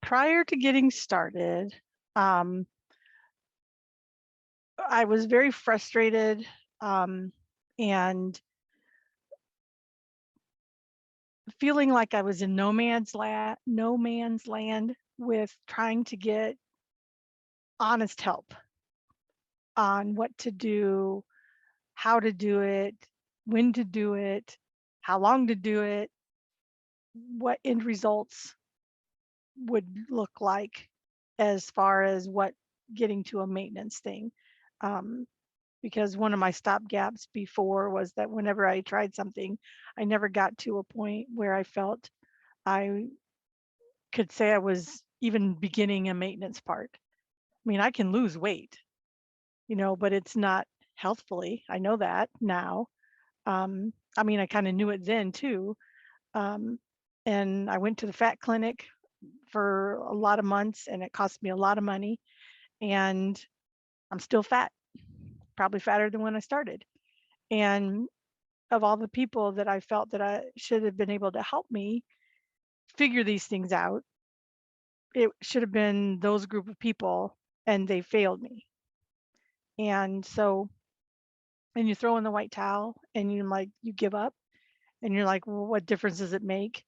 prior to getting started, um, I was very frustrated, and feeling like I was in no man's land with trying to get honest help on what to do, how to do it, when to do it, how long to do it, what end results would look like as far as what getting to a maintenance thing. Um, because one of my stopgaps before was that whenever I tried something, I never got to a point where I felt I could say I was even beginning a maintenance part. I mean, I can lose weight, but it's not healthfully. I know that now. I mean, I kind of knew it then too. Um, and I went to the fat clinic for a lot of months and it cost me a lot of money. And I'm still fat, probably fatter than when I started. And of all the people that I felt that I should have been able to help me figure these things out, it should have been those group of people and they failed me. And so, and you throw in the white towel and you give up and you're like, well, what difference does it make?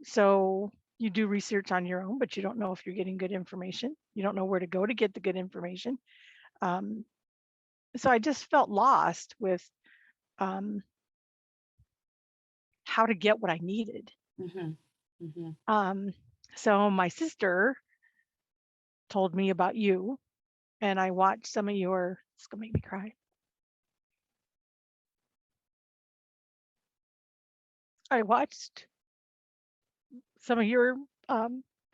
So you do research on your own, but you don't know if you're getting good information. You don't know where to go to get the good information. Um, so I just felt lost with um, how to get what I needed. Mm-hmm. Mm-hmm. So my sister told me about you, and I watched some of your. It's gonna make me cry. I watched some of your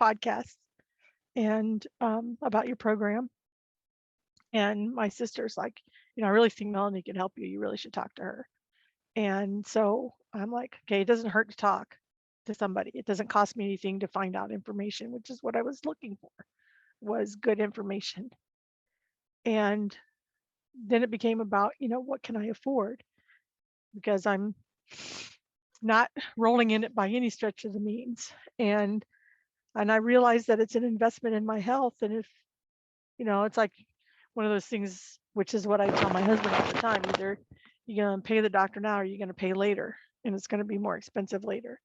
podcasts and about your program. And my sister's like, I really think Melanie can help you. You really should talk to her. And so I'm like, okay, it doesn't hurt to talk to somebody. It doesn't cost me anything to find out information, which is what I was looking for, was good information. And then it became about, what can I afford? Because I'm not rolling in it by any stretch of the means. And I realized that it's an investment in my health. And if, it's like one of those things, which is what I tell my husband all the time, either you're going to pay the doctor now or you're going to pay later, and it's going to be more expensive later.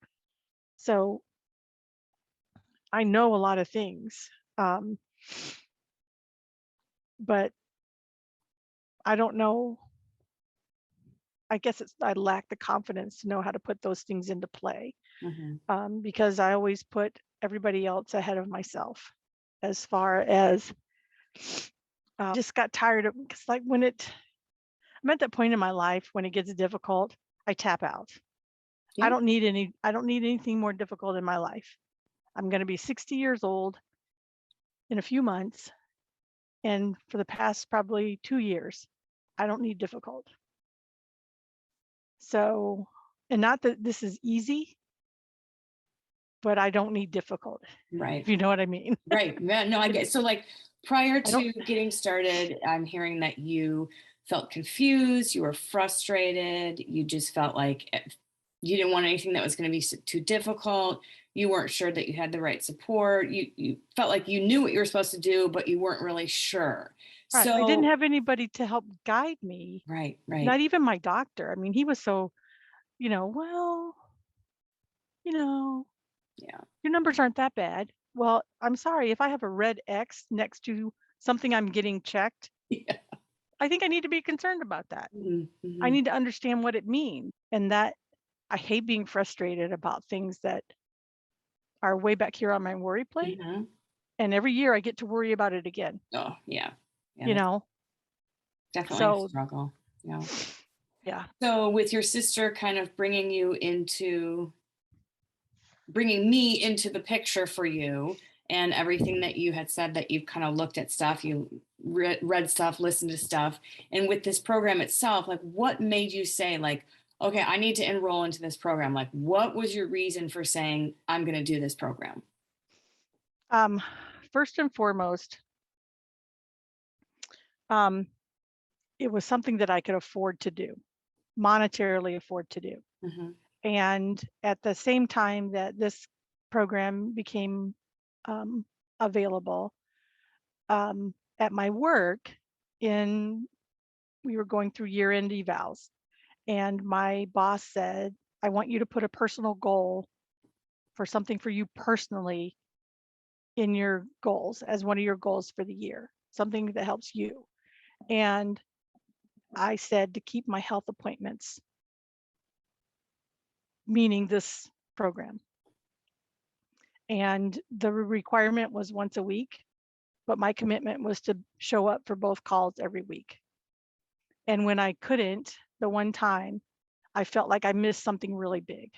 So I know a lot of things, but I don't know. I guess I lack the confidence to know how to put those things into play, because I always put everybody else ahead of myself as far as just got tired of, because like I'm at that point in my life when it gets difficult, I tap out. Yeah. I don't need anything more difficult in my life. I'm going to be 60 years old in a few months. And for the past probably 2 years, I don't need difficult. So, and not that this is easy, but I don't need difficult. Right. If you know what I mean. Right. Yeah, no, I get. So like prior I don't, to getting started, I'm hearing that you felt confused, you were frustrated, you just felt like you didn't want anything that was going to be too difficult. You weren't sure that you had the right support. You felt like you knew what you were supposed to do, but you weren't really sure. right. I didn't So, have anybody to help guide me. right, Not right. even my doctor. I mean, he was so, well, you know, Yeah. your numbers aren't that bad. Well, I'm sorry, if I have a red X next to something I'm getting checked, Yeah. I think I need to be concerned about that. I Mm-hmm. need to understand what it means. And that I hate being frustrated about things that are way back here on my worry plate. Mm-hmm. And every year I get to worry about it again, Oh, yeah. Yeah, you that's know? definitely a So, struggle. Yeah. yeah. So with your sister kind of bringing me into the picture for you and everything that you had said, that you've kind of looked at stuff, you read stuff, listened to stuff. And with this program itself, like what made you say like, okay, I need to enroll into this program? Like, what was your reason for saying, I'm going to do this program? Um, First and foremost, um, it was something that I could afford to do, monetarily afford to do. Mm-hmm. And at the same time that this program became um, available. At my work, in we were going through year-end evals, and my boss said, "I want you to put a personal goal for something for you personally in your goals as one of your goals for the year, something that helps you." And I said to keep my health appointments, meaning this program. And the requirement was once a week, but my commitment was to show up for both calls every week. And when I couldn't, the one time, I felt like I missed something really big.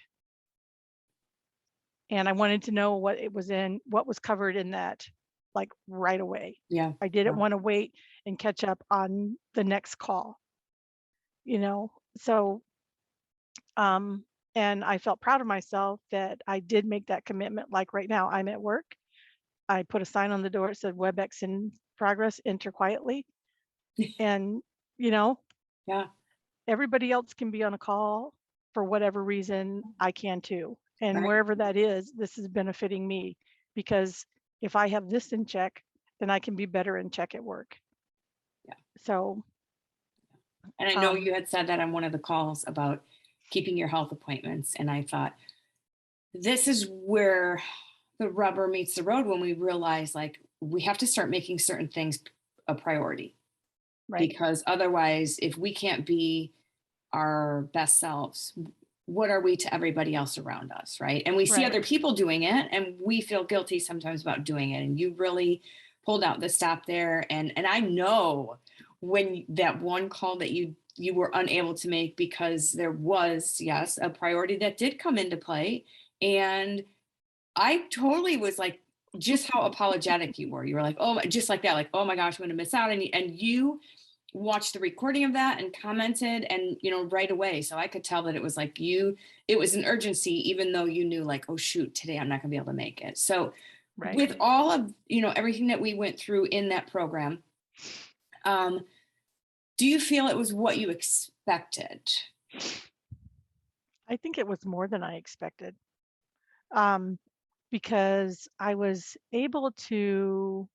And I wanted to know what was covered in that, like right away. Yeah. I didn't Yeah. want to wait and catch up on the next call, you know? So, um, and I felt proud of myself that I did make that commitment. Like right now, I'm at work. I put a sign on the door that said WebEx in progress, enter quietly. And, you know, Yeah. everybody else can be on a call for whatever reason, I can too. And Right. wherever that is, this is benefiting me because if I have this in check, then I can be better in check at work. Yeah. So, And I know um, you had said that on one of the calls about keeping your health appointments. And I thought, this is where the rubber meets the road when we realize like we have to start making certain things a priority. right, Because otherwise, if we can't be our best selves, what are we to everybody else around us, right? And we see right, other people doing it and we feel guilty sometimes about doing it. And you really pulled out the stop there. And I know when that one call that you were unable to make because there was, yes, a priority that did come into play. And I totally was like, just how apologetic you were. You were like, oh, just like that, like, oh my gosh, I'm going to miss out. And you watched the recording of that and commented and, right away. So I could tell that it was like it was an urgency, even though you knew like, oh shoot, today I'm not going to be able to make it. So right. with all of, everything that we went through in that program, um, do you feel it was what you expected? I think it was more than I expected, um, because I was able to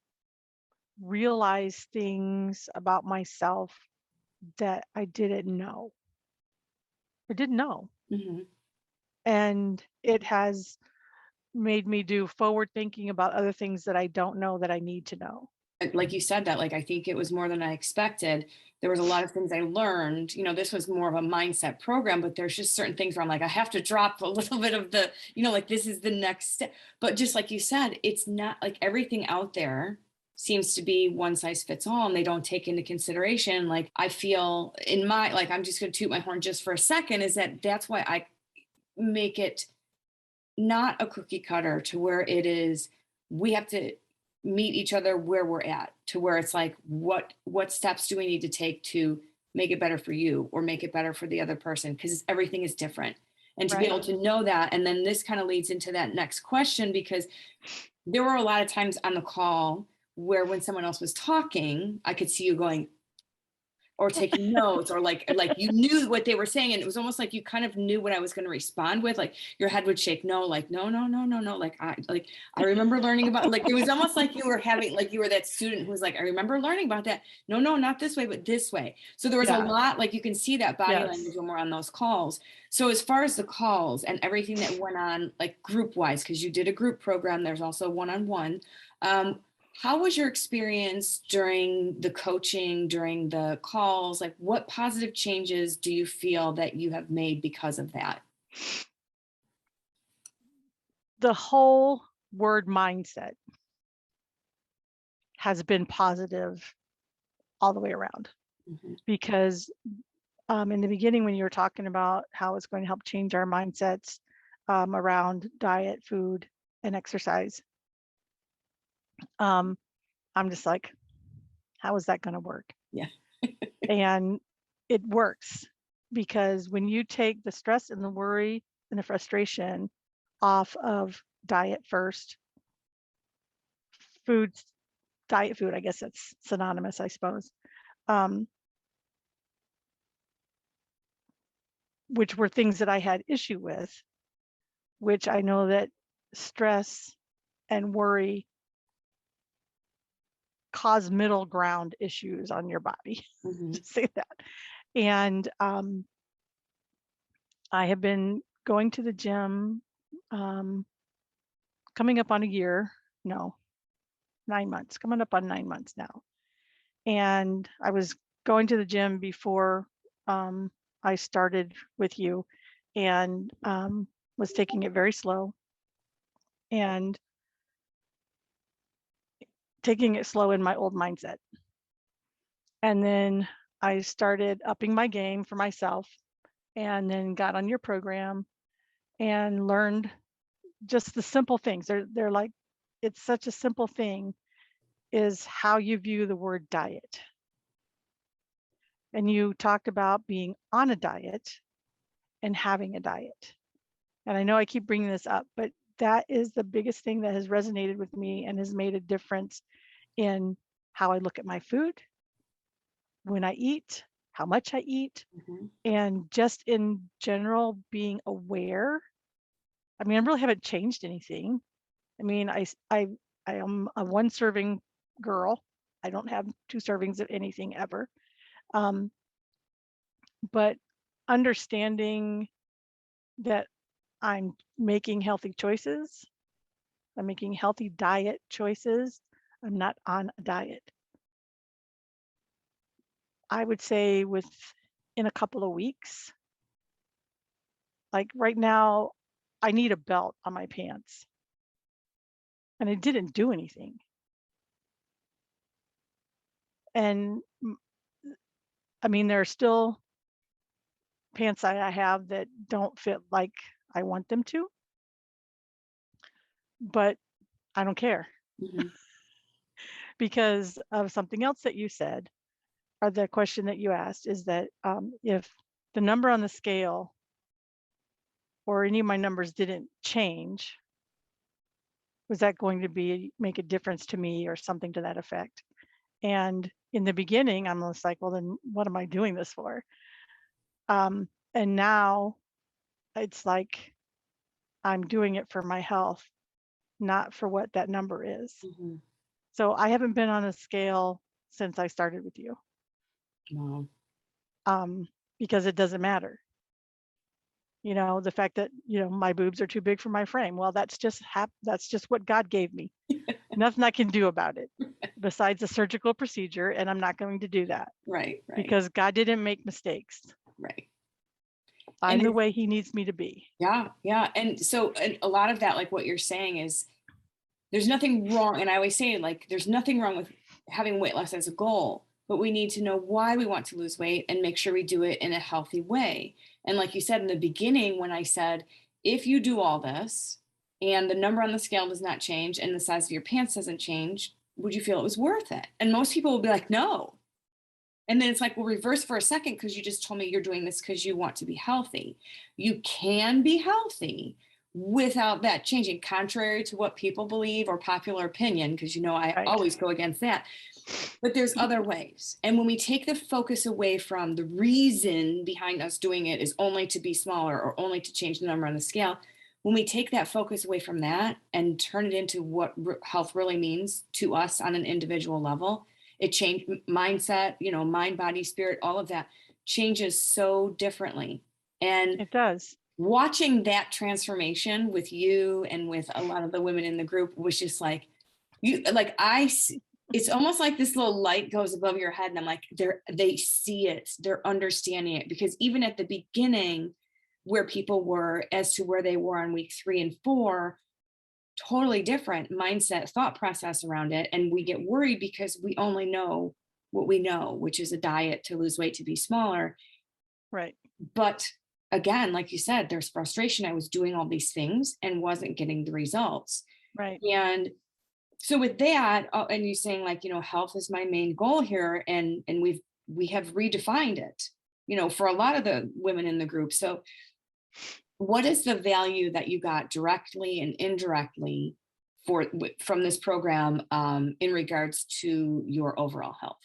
realize things about myself that I didn't know. I didn't know. Mhm. And it has made me do forward thinking about other things that I don't know that I need to know. Like you said that, like, I think it was more than I expected. There was a lot of things I learned. This was more of a mindset program, but there's just certain things where I'm like, I have to drop a little bit of the, like this is the next step. But just like you said, it's not like everything out there seems to be one size fits all, and they don't take into consideration. Like I feel in my, like, I'm just going to toot my horn just for a second, is that that's why I make it not a cookie cutter to where it is we have to meet each other where we're at, to where it's like what steps do we need to take to make it better for you or make it better for the other person, because everything is different. And to be able Right. to know that, and then this kind of leads into that next question, because there were a lot of times on the call where when someone else was talking I could see you going, or taking notes, or like you knew what they were saying, and it was almost like you kind of knew what I was going to respond with. Like your head would shake, no, like no, no, no, no, no, like I remember learning about, like it was almost like you were having, like you were that student who was like, I remember learning about that, no, no, not this way but this way. So there was a Yeah. lot, like you can see that body language Yes. when we're on those calls. So as far as the calls and everything that went on, like group wise, because you did a group program, there's also one-on-one, how was your experience during the coaching, during the calls? Like, what positive changes do you feel that you have made because of that? The whole word mindset has been positive all the way around Mhm. because in the beginning, when you were talking about how it's going to help change our mindsets around diet, food, and exercise, um, I'm just like, how is that going to work? Yeah. And it works because when you take the stress and the worry and the frustration off of diet first, food, diet food, I guess it's synonymous, I suppose, um, which were things that I had issue with, which I know that stress and worry cause middle ground issues on your body. Mhm. To say that. And I have been going to the gym, um, coming up on a year. No, 9 months. Coming up on 9 months now. And I was going to the gym before I started with you, and was taking it very slow and taking it slow in my old mindset. And then I started upping my game for myself, and then got on your program and learned just the simple things. They're like, it's such a simple thing, is how you view the word diet. And you talked about being on a diet and having a diet. And I know I keep bringing this up, but that is the biggest thing that has resonated with me and has made a difference in how I look at my food, when I eat, how much I eat, Mhm. and just in general being aware. I mean, I really haven't changed anything. I mean, I am a one serving girl. I don't have two servings of anything ever. Um, but understanding that I'm making healthy choices, I'm making healthy diet choices. I'm not on a diet. I would say within a couple of weeks, like right now, I need a belt on my pants, and it didn't do anything. And I mean, there are still pants I have that don't fit like I want them to, but I don't care Mhm. because of something else that you said, or the question that you asked, is that if the number on the scale or any of my numbers didn't change, was that going to be make a difference to me or something to that effect? And in the beginning, I'm just like, well, then what am I doing this for? And now it's like I'm doing it for my health, not for what that number is. Mhm. So I haven't been on a scale since I started with you, Wow. um, because it doesn't matter. You know, the fact that, my boobs are too big for my frame. Well, that's just what God gave me. Nothing I can do about it besides a surgical procedure, and I'm not going to do that Right, right, because God didn't make mistakes. right. I'm And the it's, way he needs me to be. yeah, yeah. And so and a lot of that, like what you're saying is there's nothing wrong. And I always say, like, there's nothing wrong with having weight loss as a goal, but we need to know why we want to lose weight and make sure we do it in a healthy way. And like you said in the beginning, when I said, if you do all this and the number on the scale does not change and the size of your pants doesn't change, would you feel it was worth it? And most people will be like, no. And then it's like, well, reverse for a second because you just told me you're doing this because you want to be healthy. You can be healthy without that changing, contrary to what people believe or popular opinion, because I Right. always go against that. But there's other ways. And when we take the focus away from the reason behind us doing it is only to be smaller or only to change the number on the scale, when we take that focus away from that and turn it into what health really means to us on an individual level, it changed mindset, mind, body, spirit, all of that changes so differently. And It does. watching that transformation with you and with a lot of the women in the group was just like, it's almost like this little light goes above your head and I'm like, they see it, they're understanding it, because even at the beginning where people were as to where they were on week 3 and 4, totally different mindset, thought process around it. And we get worried because we only know what we know, which is a diet to lose weight, to be smaller. Right. But again, like you said, there's frustration. I was doing all these things and wasn't getting the results. Right. And so with that, and you saying like, health is my main goal here, and we have redefined it, for a lot of the women in the group. So what is the value that you got directly and indirectly from this program, in regards to your overall health?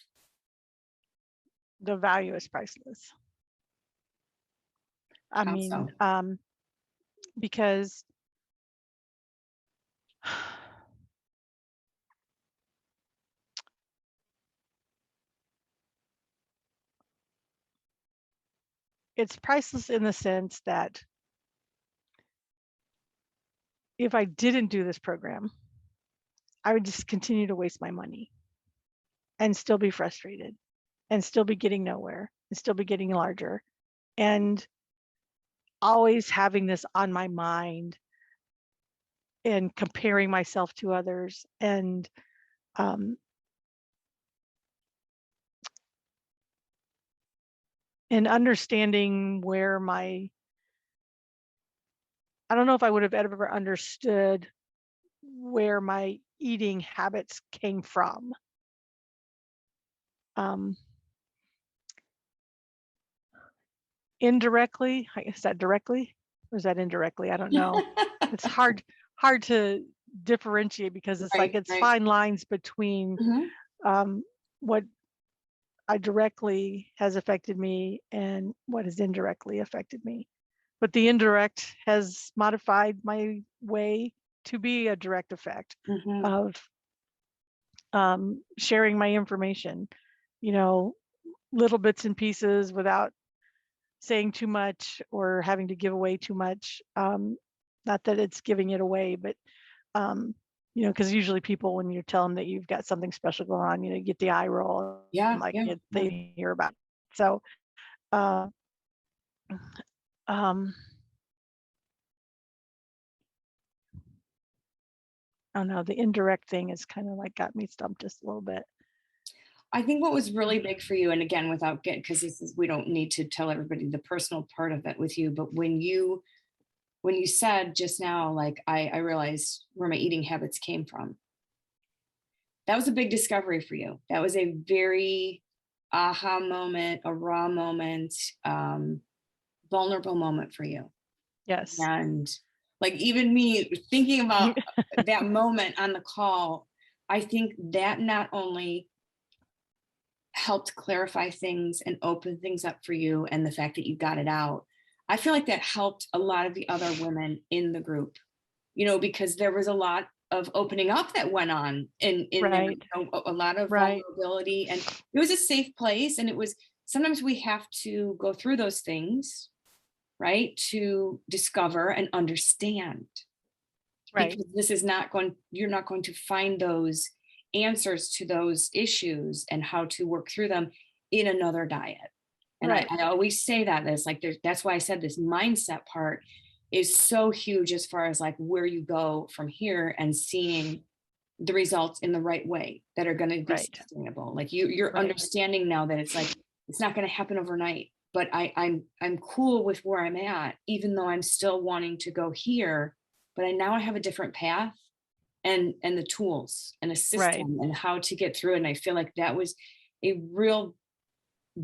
The value is priceless. I How mean, so? because it's priceless in the sense that if I didn't do this program, I would just continue to waste my money and still be frustrated and still be getting nowhere and still be getting larger and always having this on my mind and comparing myself to others um, and understanding where I don't know if I would have ever understood where my eating habits came from. Um, Indirectly, is that directly or is that indirectly? I don't know. It's hard to differentiate because it's like Right, it's right. fine lines between Mhm. um, what I directly has affected me and what has indirectly affected me. But the indirect has modified my way to be a direct effect Mhm. of sharing my information, you know, little bits and pieces without saying too much or having to give away too much. Not that it's giving it away, but um, because usually people, when you tell them that you've got something special going on, you get the eye roll and Yeah, like yeah, yeah. they hear about it. So, uh, um, I don't know. The indirect thing is kind of like got me stumped just a little bit. I think what was really big for you, and again, without get because this is we don't need to tell everybody the personal part of it with you, but when you said just now, like I realized where my eating habits came from. That was a big discovery for you. That was a very aha moment, a raw moment, vulnerable moment for you. Yes. And like even me thinking about that moment on the call, I think that not only helped clarify things and open things up for you and the fact that you got it out, I feel like that helped a lot of the other women in the group, because there was a lot of opening up that went on in there, Right. a lot of Right. vulnerability, and it was a safe place. And it was sometimes we have to go through those things, right, to discover and understand, Right. because you're not going to find those answers to those issues and how to work through them in another diet. And I, Right. I always say that it's like that's why I said this mindset part is so huge as far as like where you go from here and seeing the results in the right way that are going to be Right. sustainable. Like you're Right. understanding now that it's like it's not going to happen overnight, but I'm cool with where I'm at, even though I'm still wanting to go here. But I have a different path and the tools and a Right. system and how to get through it. And I feel like that was a real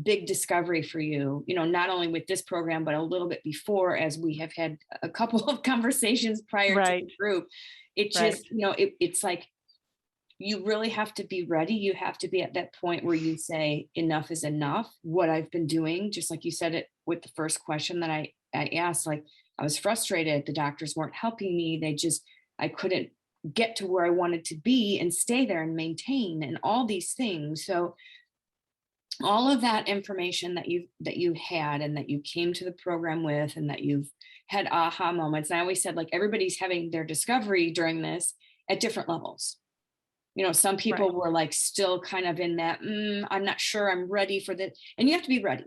big discovery for you, not only with this program, but a little bit before, as we have had a couple of conversations prior to Right. the group. It Right. just, it's like you really have to be ready. You have to be at that point where you say, enough is enough. What I've been doing, just like you said it with the first question that I asked, like I was frustrated. The doctors weren't helping me. I couldn't get to where I wanted to be and stay there and maintain and all these things. So all of that information that you had and that you came to the program with and that you've had aha moments. And I always said, like, everybody's having their discovery during this at different levels. Some Right. people were like still kind of in that, I'm not sure I'm ready for that. And you have to be ready.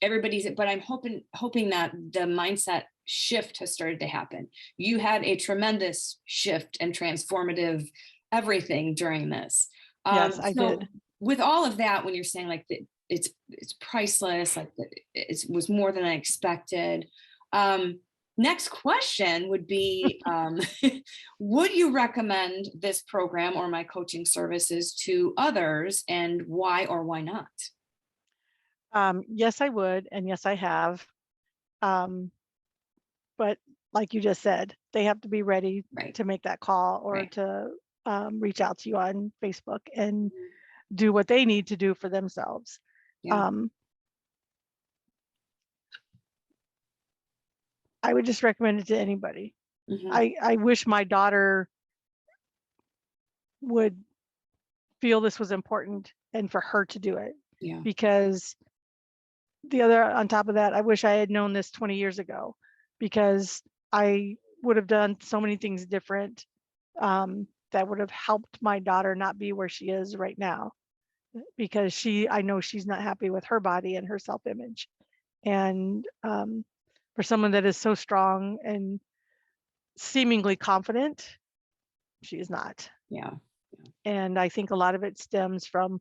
But I'm hoping that the mindset shift has started to happen. You had a tremendous shift and transformative everything during this. Yes, I So did. with all of that, when you're saying like it's priceless, like it was more than I expected. Um, Next question would be, would you recommend this program or my coaching services to others, and why or why not? Yes, I would, and yes, I have. Um, but like you just said, they have to be ready Right, to make that call or right. to reach out to you on Facebook and do what they need to do for themselves. Yeah. Um, I would just recommend it to anybody. Hmm. I wish my daughter would feel this was important and for her to do it Yeah. because the other on top of that, I wish I had known this 20 years ago, because I would have done so many things different, that would have helped my daughter not be where she is right now, because I know she's not happy with her body and her self-image. And for someone that is so strong and seemingly confident, she is not. Yeah. And I think a lot of it stems from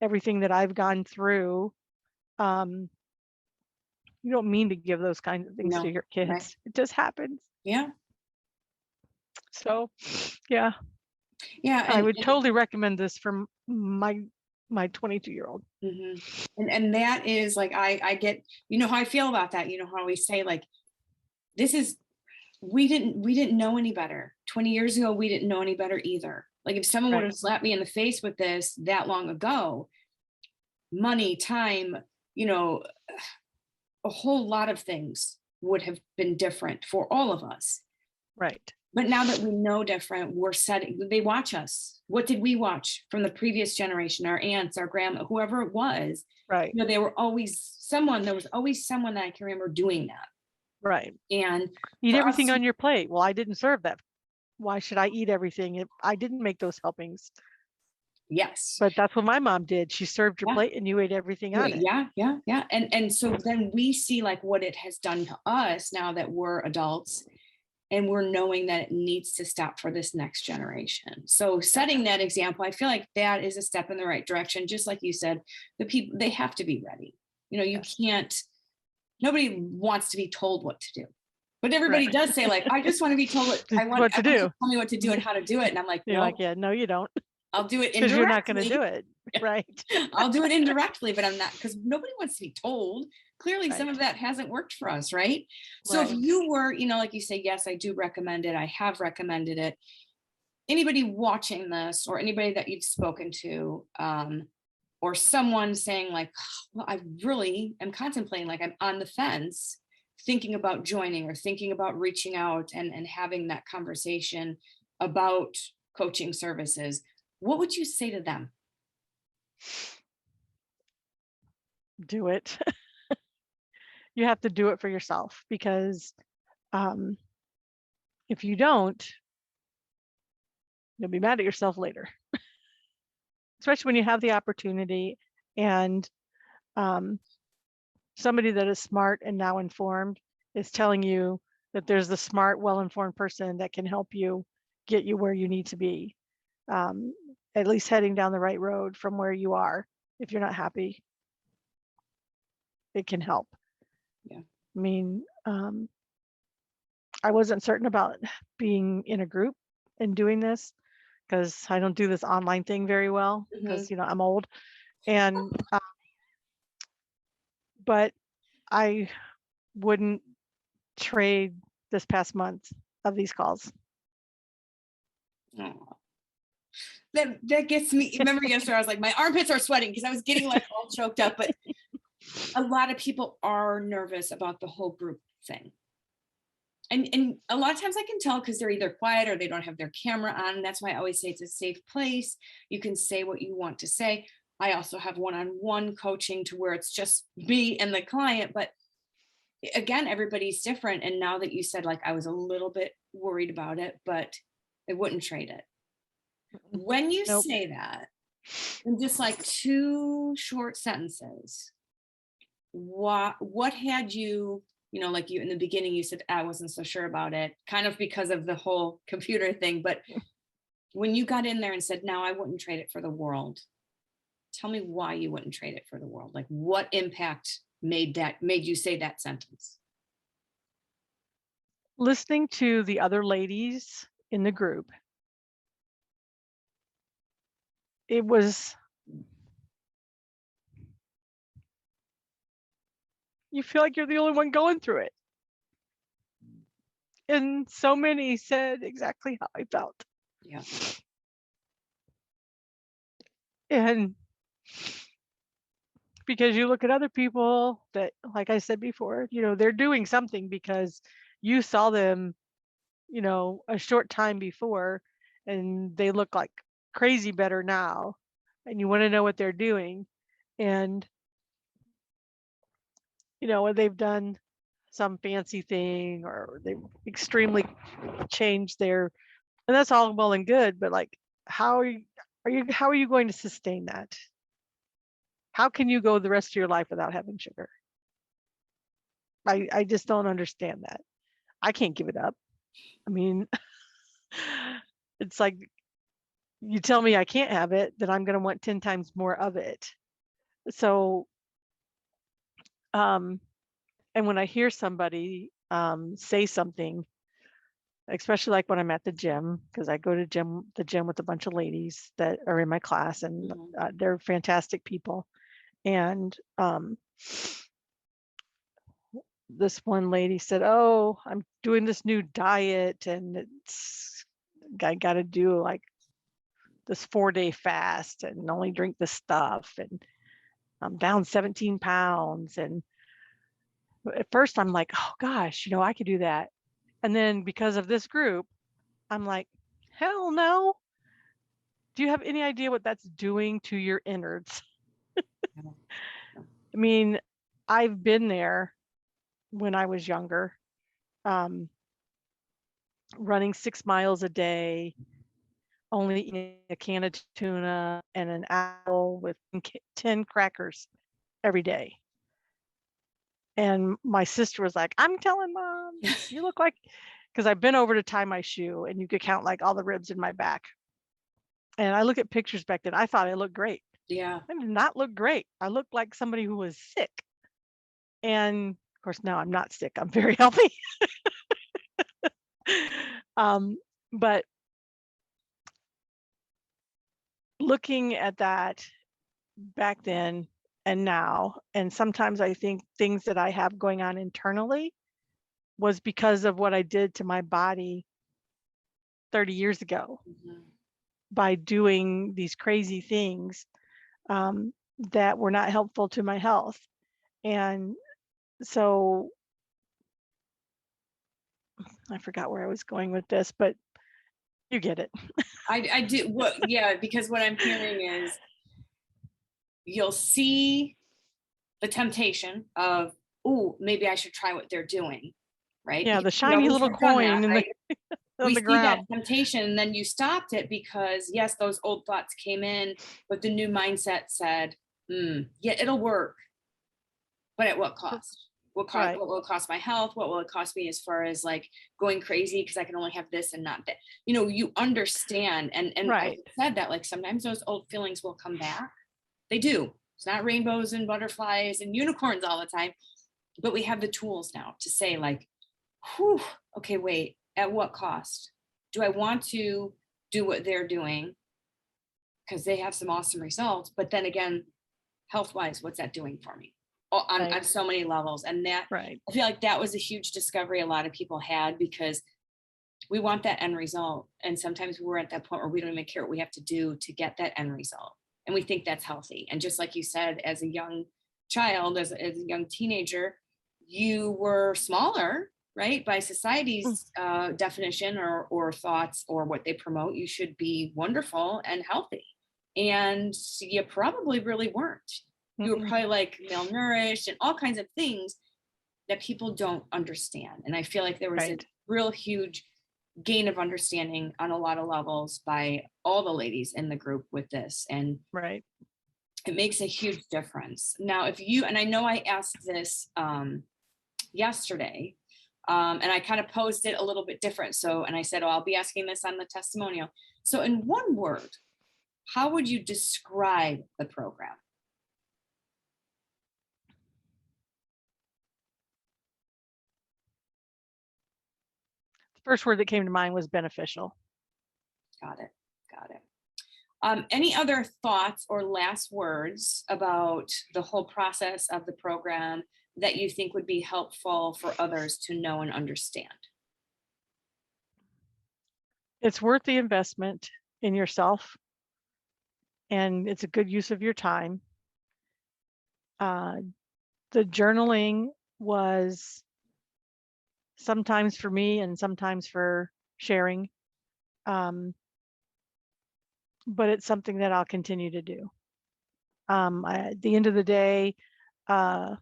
everything that I've gone through. Um, you don't mean to give those kinds of things to No. your Right. kids. It just happens. Yeah. So, yeah, Yeah. I would totally recommend this for my 22-year-old. Mhm. And that is like, I get, you know how I feel about that. You know how we say like, this is, we didn't know any better. 20 years ago, we didn't know any better either. Like if someone would Right, have slapped me in the face with this that long ago, money, time, you know, a whole lot of things would have been different for all of us. right, But now that we know different, we're setting, they watch us. What did we watch from the previous generation, our aunts, our grandma, whoever it was? right, You know, they were always someone, there was always someone that I can remember doing that. right. And Eat for everything us to, on your plate. Well, I didn't serve that. Why should I eat everything if I didn't make those helpings? yes. But that's what my mom did. She served your Yeah. plate and you ate everything on it. Yeah, yeah, yeah. And so then we see like what it has done to us now that we're adults, and we're knowing that it needs to stop for this next generation. So setting that example, I feel like that is a step in the right direction. Just like you said, the people, they have to be ready. You know, you Yes. can't, nobody wants to be told what to do. But everybody Right. does say, like, I just want to be told what I want. What I to want you do. to tell me what to do and how to do it. And I'm like, You're like, well, yeah, no, you don't, I'll do it because you're not going to do indirectly. it. Right. I'll do it indirectly, but I'm not, because nobody wants to be told. Clearly, some of Right. that hasn't worked for us, right? So if Right. you were, you know, like you say, yes, I do recommend it. I have recommended it. Anybody watching this or anybody that you've spoken to, or someone saying like, well, I really am contemplating, like I'm on the fence, thinking about joining or thinking about reaching out and having that conversation about coaching services, what would you say to them? Do it. You have to do it for yourself, because um, if you don't, you'll be mad at yourself later, especially when you have the opportunity and um, somebody that is smart and now informed is telling you that there's the smart, well-informed person that can help you get you where you need to be, um, at least heading down the right road from where you are. If you're not happy, it can help. Yeah. I mean, I wasn't certain about being in a group and doing this, because I don't do this online thing very well, Mhm. because I'm old. And but I wouldn't trade this past month of these calls. Oh. That gets me. Remember yesterday, I was like, my armpits are sweating because I was getting like all choked up. But a lot of people are nervous about the whole group thing. And a lot of times I can tell because they're either quiet or they don't have their camera on. That's why I always say it's a safe place. You can say what you want to say. I also have one-on-one coaching to where it's just me and the client. But again, everybody's different. And now that you said, like, I was a little bit worried about it, but I wouldn't trade it. When you Nope. say that, in just like two short sentences, what had you, you know, like you in the beginning you said I wasn't so sure about it, kind of because of the whole computer thing, but when you got in there and said, now I wouldn't trade it for the world, tell me why you wouldn't trade it for the world. Like what impact made you say that sentence? Listening to the other ladies in the group, it was, you feel like you're the only one going through it. And so many said exactly how I felt. Yeah. And because you look at other people that, like I said before, they're doing something because you saw them, a short time before, and they look like crazy better now, and you want to know what they're doing. And when they've done some fancy thing or they've extremely changed their, and that's all well and good, but like, how are you going to sustain that? How can you go the rest of your life without having sugar? I just don't understand that. I can't give it up. I mean, it's like you tell me I can't have it, then I'm going to want 10 times more of it. So, um, and when I hear somebody say something, especially like when I'm at the gym, because I go to the gym with a bunch of ladies that are in my class, and Mhm. they're fantastic people. And this one lady said, "Oh, I'm doing this new diet, and I got to do like this 4-day fast and only drink this stuff, and I'm down 17 pounds." And at first, I'm like, "Oh gosh, I could do that." And then because of this group, I'm like, "Hell no." Do you have any idea what that's doing to your innards? Yeah. I mean, I've been there when I was younger, um, running 6 miles a day, only eating a can of tuna and an apple with 10 crackers every day. And my sister was like, "I'm telling mom, you look like," because I've been over to tie my shoe and you could count like all the ribs in my back. And I look at pictures back then, I thought I looked great. Yeah. I did not look great. I looked like somebody who was sick. And of course, now I'm not sick. I'm very healthy. um, but looking at that back then and now, and sometimes I think things that I have going on internally was because of what I did to my body 30 years ago Mhm. by doing these crazy things um, that were not helpful to my health. And so I forgot where I was going with this, but you get it. I do what, yeah, because what I'm hearing is you'll see the temptation of, oh, maybe I should try what they're doing, right? Yeah, Because the we shiny always little have done that, coin right? on We the see that ground. temptation and then you stopped it because yes, those old thoughts came in, but the new mindset said, yeah, it'll work, but at what cost? Right, What will it cost my health? What will it cost me as far as like going crazy because I can only have this and not that? You understand, and I right, said that like sometimes those old feelings will come back. They do. It's not rainbows and butterflies and unicorns all the time, but we have the tools now to say like, whew, okay, wait, at what cost? Do I want to do what they're doing because they have some awesome results? But then again, health wise, what's that doing for me? On right, so many levels. And that, right, I feel like that was a huge discovery a lot of people had because we want that end result. And sometimes we're at that point where we don't even care what we have to do to get that end result. And we think that's healthy. And just like you said, as a young child, as a young teenager, you were smaller, right? By mm, society's definition or thoughts or what they promote, you should be wonderful and healthy. And you probably really weren't. You were mm-mm, probably like malnourished and all kinds of things that people don't understand. And I feel like there was a right, real huge gain of understanding on a lot of levels by all the ladies in the group with this. And right. it makes a huge difference. Now, if you, and I know I asked this yesterday, and I kind of posed it a little bit different. So, and I said, oh, I'll be asking this on the testimonial. So, in one word, how would you describe the program? The first word that came to mind was beneficial. Got it. Got it. Any other thoughts or last words about the whole process of the program that you think would be helpful for others to know and understand? It's worth the investment in yourself, and it's a good use of your time. Uh, the journaling was sometimes for me and sometimes for sharing, but it's something that I'll continue to do. At the end of the day, uh,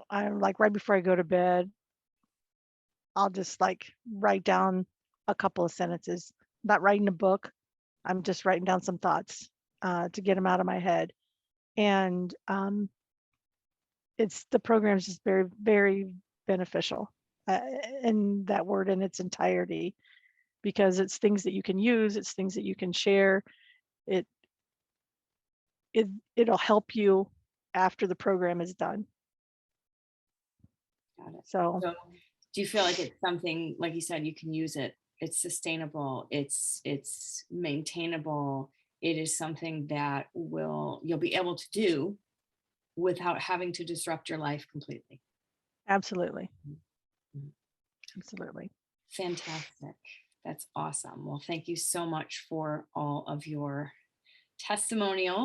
I'm like right before I go to bed, I'll just like write down a couple of sentences. Not writing a book. I'm just writing down some thoughts to get them out of my head. And it's the program is just very, very beneficial uh, in that word in its entirety because it's things that you can use, it's things that you can share. It it it'll help you after the program is done. Got it. So So do you feel like it's something, like you said, you can use it, it's sustainable, it's maintainable, it is something that you'll be able to do without having to disrupt your life completely? absolutely, Mhm. absolutely. Fantastic. That's awesome. Well, thank you so much for all of your testimonials